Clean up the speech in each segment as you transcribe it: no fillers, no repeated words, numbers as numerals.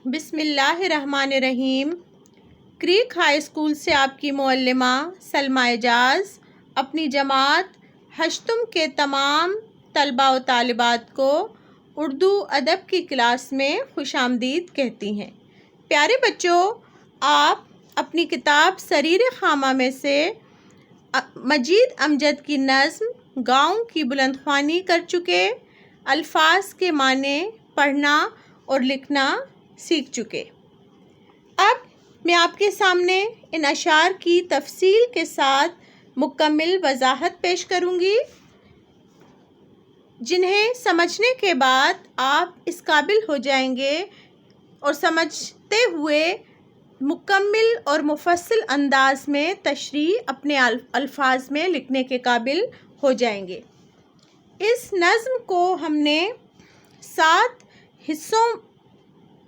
بسم اللہ الرحمن الرحیم۔ کریک ہائی اسکول سے آپ کی معلمہ سلمیٰ اعجاز اپنی جماعت ہشتم کے تمام طلباء و طالبات کو اردو ادب کی کلاس میں خوش آمدید کہتی ہیں۔ پیارے بچوں، آپ اپنی کتاب سریر خامہ میں سے مجید امجد کی نظم گاؤں کی بلند خوانی کر چکے، الفاظ کے معنی پڑھنا اور لکھنا سیکھ چکے۔ اب میں آپ کے سامنے ان اشعار کی تفصیل کے ساتھ مکمل وضاحت پیش کروں گی، جنہیں سمجھنے کے بعد آپ اس قابل ہو جائیں گے اور سمجھتے ہوئے مکمل اور مفصل انداز میں تشریح اپنے الفاظ میں لکھنے کے قابل ہو جائیں گے۔ اس نظم کو ہم نے 7 حصوں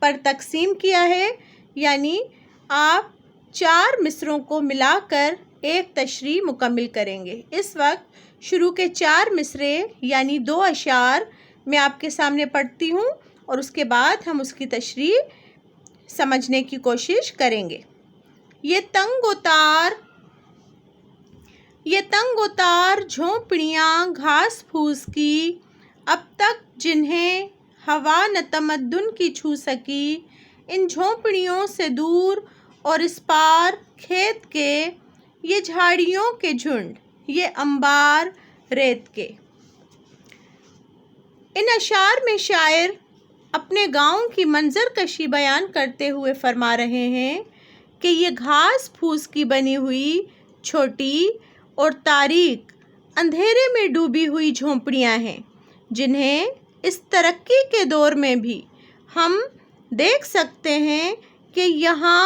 پر تقسیم کیا ہے، یعنی آپ 4 مصرعوں کو ملا کر ایک تشریح مکمل کریں گے۔ اس وقت شروع کے 4 مصرعے یعنی 2 اشعار میں آپ کے سامنے پڑھتی ہوں اور اس کے بعد ہم اس کی تشریح سمجھنے کی کوشش کریں گے۔ یہ تنگ و تار جھونپڑیاں گھاس پھوس کی، اب تک جنہیں ہوا نہ تمدن کی چھو سکی، ان جھونپڑیوں سے دور اور اس پار کھیت کے، یہ جھاڑیوں کے جھنڈ، یہ انبار ریت کے۔ ان اشعار میں شاعر اپنے گاؤں کی منظر کشی بیان کرتے ہوئے فرما رہے ہیں کہ یہ گھاس پھوس کی بنی ہوئی چھوٹی اور تاریک اندھیرے میں ڈوبی ہوئی جھونپڑیاں ہیں، جنہیں اس ترقی کے دور میں بھی ہم دیکھ سکتے ہیں کہ یہاں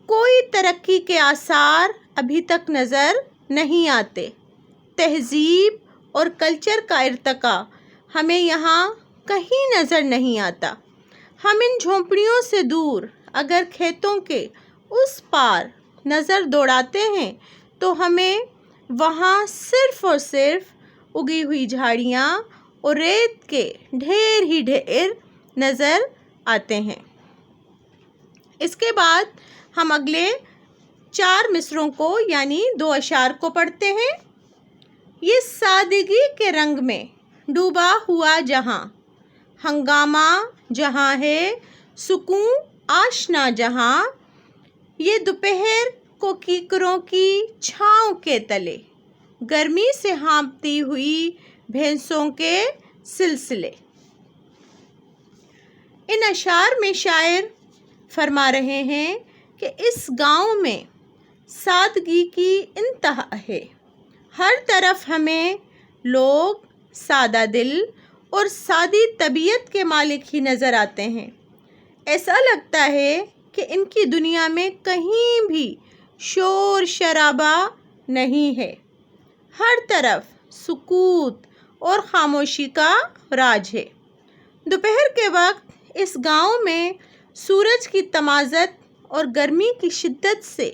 کوئی ترقی کے آثار ابھی تک نظر نہیں آتے۔ تہذیب اور کلچر کا ارتقاء ہمیں یہاں کہیں نظر نہیں آتا۔ ہم ان جھونپڑیوں سے دور اگر کھیتوں کے اس پار نظر دوڑاتے ہیں تو ہمیں وہاں صرف اور صرف اگی ہوئی جھاڑیاں اور ریت کے ڈھیر ہی ڈھیر نظر آتے ہیں۔ اس کے بعد ہم اگلے 4 مصرعوں کو یعنی 2 اشعار کو پڑھتے ہیں۔ یہ سادگی کے رنگ میں ڈوبا ہوا جہاں، ہنگامہ جہاں ہے سکون آشنا جہاں، یہ دوپہر کو کیکروں کی چھاؤں کے تلے، گرمی سے ہانپتی ہوئی بھینسوں کے سلسلے۔ ان اشعار میں شاعر فرما رہے ہیں کہ اس گاؤں میں سادگی کی انتہا ہے۔ ہر طرف ہمیں لوگ سادہ دل اور سادی طبیعت کے مالک ہی نظر آتے ہیں۔ ایسا لگتا ہے کہ ان کی دنیا میں کہیں بھی شور شرابہ نہیں ہے، ہر طرف سکوت اور خاموشی کا راج ہے۔ دوپہر کے وقت اس گاؤں میں سورج کی تمازت اور گرمی کی شدت سے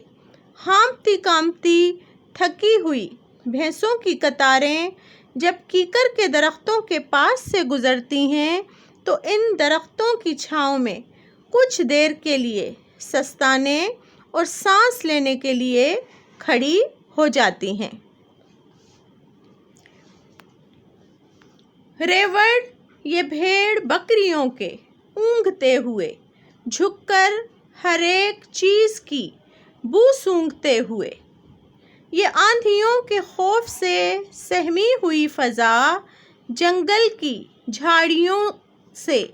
ہانپتی کانپتی تھکی ہوئی بھینسوں کی قطاریں جب کیکر کے درختوں کے پاس سے گزرتی ہیں تو ان درختوں کی چھاؤں میں کچھ دیر کے لیے سستانے اور سانس لینے کے لیے کھڑی ہو جاتی ہیں۔ ریوڑ یہ بھیڑ بکریوں کے اونگھتے ہوئے، جھک کر ہر ایک چیز کی بو سونگھتے ہوئے، یہ آندھیوں کے خوف سے سہمی ہوئی فضا، جنگل کی جھاڑیوں سے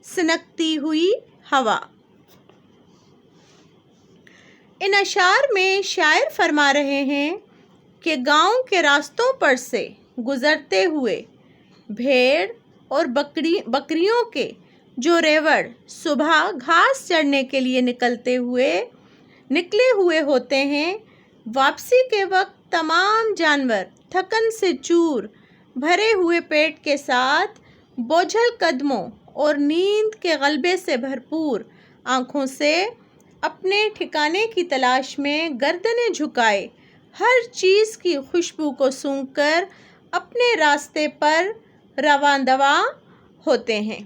سنکتی ہوئی ہوا۔ ان اشعار میں شاعر فرما رہے ہیں کہ گاؤں کے راستوں پر سے گزرتے ہوئے بھیڑ اور بکریوں کے جو ریوڑ صبح گھاس چرنے کے لیے نکلے ہوئے ہوتے ہیں، واپسی کے وقت تمام جانور تھکن سے چور، بھرے ہوئے پیٹ کے ساتھ، بوجھل قدموں اور نیند کے غلبے سے بھرپور آنکھوں سے اپنے ٹھکانے کی تلاش میں گردنیں جھکائے ہر چیز کی خوشبو کو سونگھ کر اپنے راستے پر رواں دواں ہوتے ہیں،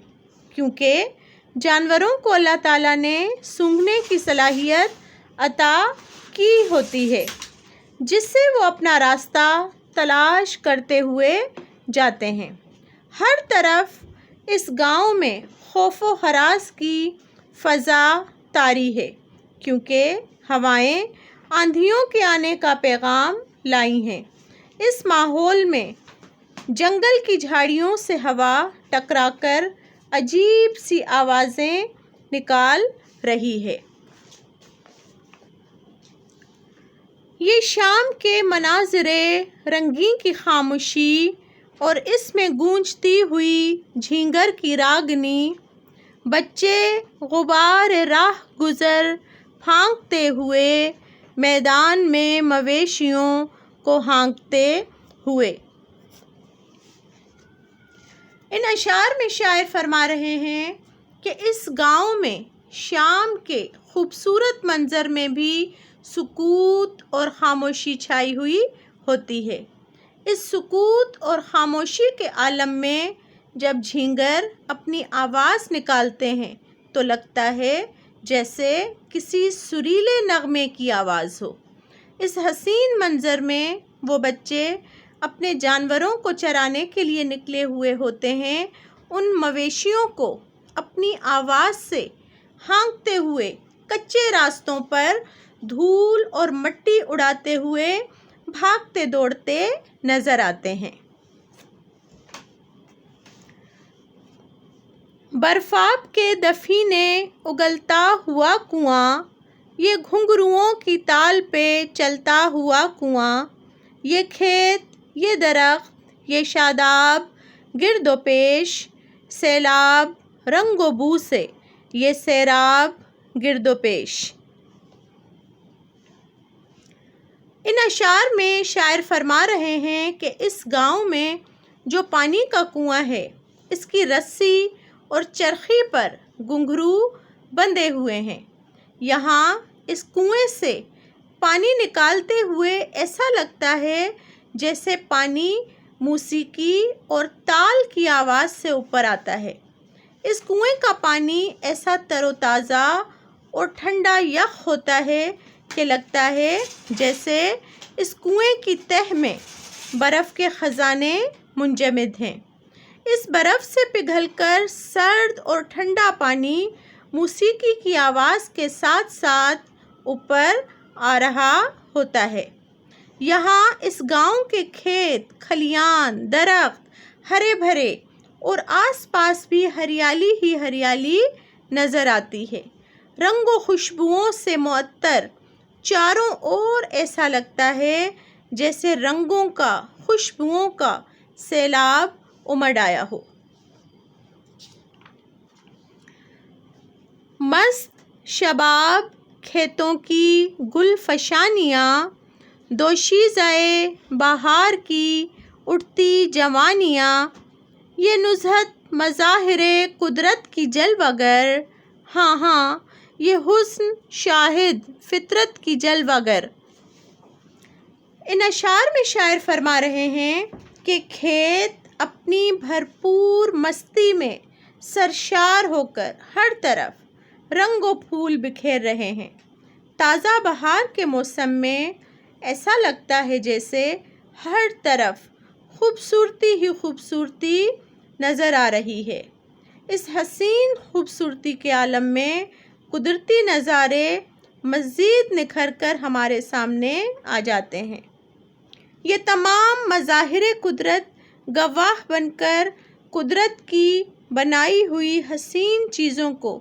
کیونکہ جانوروں کو اللہ تعالیٰ نے سونگھنے کی صلاحیت عطا کی ہوتی ہے، جس سے وہ اپنا راستہ تلاش کرتے ہوئے جاتے ہیں۔ ہر طرف اس گاؤں میں خوف و ہراس کی فضا طاری ہے، کیونکہ ہوائیں آندھیوں کے آنے کا پیغام لائی ہیں۔ اس ماحول میں جنگل کی جھاڑیوں سے ہوا ٹکرا کر عجیب سی آوازیں نکال رہی ہے۔ یہ شام کے مناظر رنگین کی خاموشی اور اس میں گونجتی ہوئی جھینگر کی راگنی، بچے غبار راہ گزر پھانکتے ہوئے میدان میں مویشیوں کو ہانکتے ہوئے۔ ان اشعار میں شاعر فرما رہے ہیں کہ اس گاؤں میں شام کے خوبصورت منظر میں بھی سکوت اور خاموشی چھائی ہوئی ہوتی ہے۔ اس سکوت اور خاموشی کے عالم میں جب جھینگر اپنی آواز نکالتے ہیں تو لگتا ہے جیسے کسی سریلے نغمے کی آواز ہو۔ اس حسین منظر میں وہ بچے اپنے جانوروں کو چرانے کے لیے نکلے ہوئے ہوتے ہیں، ان مویشیوں کو اپنی آواز سے ہانکتے ہوئے کچے راستوں پر دھول اور مٹی اڑاتے ہوئے بھاگتے دوڑتے نظر آتے ہیں۔ برفاب کے دفینے اگلتا ہوا کنواں، یہ گھنگروؤں کی تال پہ چلتا ہوا کنواں، یہ کھیت، یہ درخت، یہ شاداب گرد و پیش، سیلاب رنگ و بو سے یہ سیراب گرد و پیش۔ ان اشعار میں شاعر فرما رہے ہیں کہ اس گاؤں میں جو پانی کا کنواں ہے، اس کی رسی اور چرخی پر گھنگرو بندھے ہوئے ہیں۔ یہاں اس کنویں سے پانی نکالتے ہوئے ایسا لگتا ہے جیسے پانی موسیقی اور تال کی آواز سے اوپر آتا ہے۔ اس کنویں کا پانی ایسا تر و تازہ اور ٹھنڈا یک ہوتا ہے کہ لگتا ہے جیسے اس کنویں کی تہہ میں برف کے خزانے منجمد ہیں۔ اس برف سے پگھل کر سرد اور ٹھنڈا پانی موسیقی کی آواز کے ساتھ ساتھ اوپر آ رہا ہوتا ہے۔ یہاں اس گاؤں کے کھیت کھلیان، درخت ہرے بھرے اور آس پاس بھی ہریالی ہی ہریالی نظر آتی ہے، رنگ و خوشبوؤں سے معطر، چاروں اور ایسا لگتا ہے جیسے رنگوں کا، خوشبوؤں کا سیلاب امڈ آیا ہو۔ مست شباب کھیتوں کی گل فشانیاں، دوشیزہء بہار کی اٹھتی جوانیاں، یہ نزہت مظاہر قدرت کی جلوہ گر، ہاں ہاں یہ حسن شاہد فطرت کی جلوہ گر۔ ان اشعار میں شاعر فرما رہے ہیں کہ کھیت اپنی بھرپور مستی میں سرشار ہو کر ہر طرف رنگ و پھول بکھیر رہے ہیں۔ تازہ بہار کے موسم میں ایسا لگتا ہے جیسے ہر طرف خوبصورتی ہی خوبصورتی نظر آ رہی ہے۔ اس حسین خوبصورتی کے عالم میں قدرتی نظارے مزید نکھر کر ہمارے سامنے آ جاتے ہیں۔ یہ تمام مظاہر قدرت گواہ بن کر قدرت کی بنائی ہوئی حسین چیزوں کو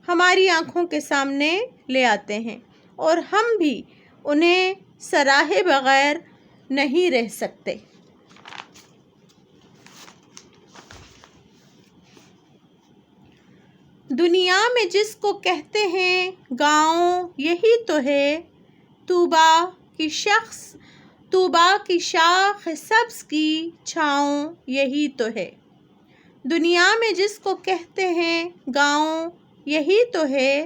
ہماری آنکھوں کے سامنے لے آتے ہیں، اور ہم بھی انہیں سراہے بغیر نہیں رہ سکتے۔ دنیا میں جس کو کہتے ہیں گاؤں یہی تو ہے، طوبیٰ کی شاخ سبز کی چھاؤں یہی تو ہے۔ دنیا میں جس کو کہتے ہیں گاؤں یہی تو ہے،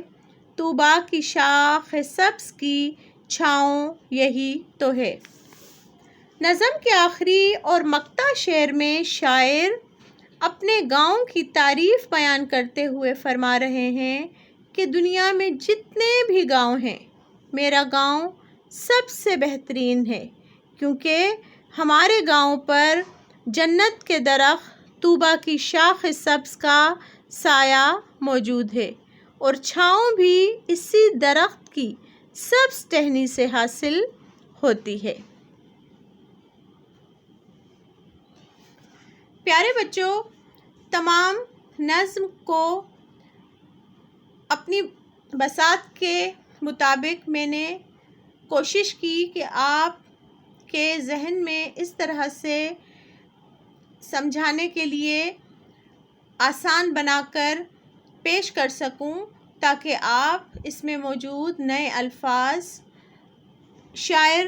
طوبیٰ کی شاخ سبز کی چھاؤں یہی تو ہے۔ نظم کے آخری اور مقطع شعر میں شاعر اپنے گاؤں کی تعریف بیان کرتے ہوئے فرما رہے ہیں کہ دنیا میں جتنے بھی گاؤں ہیں، میرا گاؤں سب سے بہترین ہے، کیونکہ ہمارے گاؤں پر جنت کے درخت طوبیٰ کی شاخ سبز کا سایہ موجود ہے، اور چھاؤں بھی اسی درخت کی سبز ٹہنی سے حاصل ہوتی ہے۔ پیارے بچوں، تمام نظم کو اپنی بساط کے مطابق میں نے کوشش کی کہ آپ کے ذہن میں اس طرح سے سمجھانے کے لیے آسان بنا کر پیش کر سکوں تاکہ آپ اس میں موجود نئے الفاظ، شاعر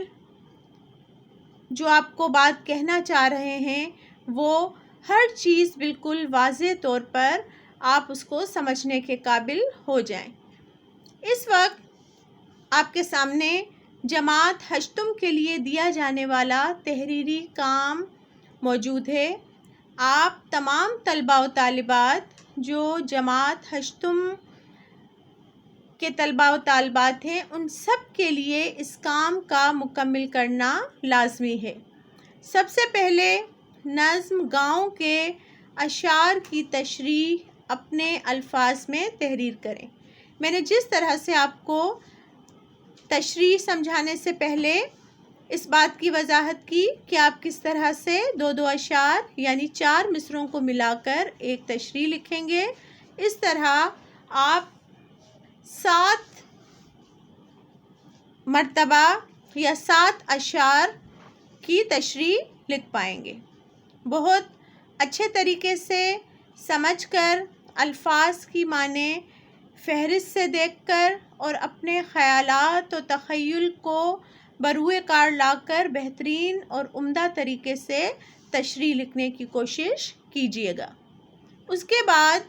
جو آپ کو بات کہنا چاہ رہے ہیں، وہ ہر چیز بالکل واضح طور پر آپ اس کو سمجھنے کے قابل ہو جائیں۔ اس وقت آپ کے سامنے جماعت ہشتم کے لیے دیا جانے والا تحریری کام موجود ہے۔ آپ تمام طلباء و طالبات جو جماعت ہشتم کے طلباء و طالبات ہیں، ان سب کے لیے اس کام کا مکمل کرنا لازمی ہے۔ سب سے پہلے نظم گاؤں کے اشعار کی تشریح اپنے الفاظ میں تحریر کریں۔ میں نے جس طرح سے آپ کو تشریح سمجھانے سے پہلے اس بات کی وضاحت کی کہ آپ کس طرح سے دو اشعار یعنی 4 مصرعوں کو ملا کر ایک تشریح لکھیں گے، اس طرح آپ 7 مرتبہ یا 7 اشعار کی تشریح لکھ پائیں گے۔ بہت اچھے طریقے سے سمجھ کر، الفاظ کی معنی فہرست سے دیکھ کر اور اپنے خیالات و تخیل کو بروئے کار لا کر بہترین اور عمدہ طریقے سے تشریح لکھنے کی کوشش کیجیے گا۔ اس کے بعد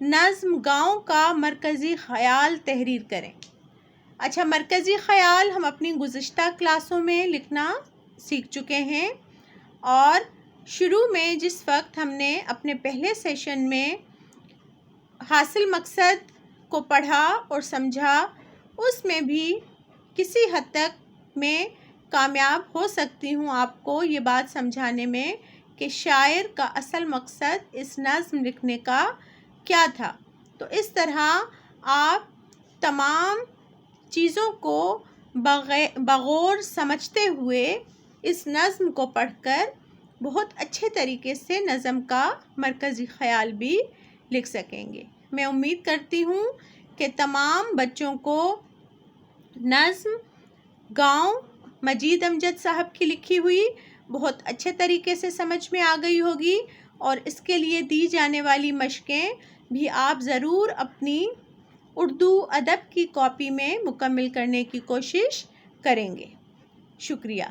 نظم گاؤں کا مرکزی خیال تحریر کریں۔ اچھا، مرکزی خیال ہم اپنی گزشتہ کلاسوں میں لکھنا سیکھ چکے ہیں، اور شروع میں جس وقت ہم نے اپنے پہلے سیشن میں حاصل مقصد کو پڑھا اور سمجھا، اس میں بھی کسی حد تک میں کامیاب ہو سکتی ہوں آپ کو یہ بات سمجھانے میں کہ شاعر کا اصل مقصد اس نظم لکھنے کا کیا تھا۔ تو اس طرح آپ تمام چیزوں کو بغور سمجھتے ہوئے اس نظم کو پڑھ کر بہت اچھے طریقے سے نظم کا مرکزی خیال بھی لکھ سکیں گے۔ میں امید کرتی ہوں کہ تمام بچوں کو نظم گاؤں مجید امجد صاحب کی لکھی ہوئی بہت اچھے طریقے سے سمجھ میں آ گئی ہوگی، اور اس کے لیے دی جانے والی مشقیں بھی آپ ضرور اپنی اردو ادب کی کاپی میں مکمل کرنے کی کوشش کریں گے۔ شکریہ۔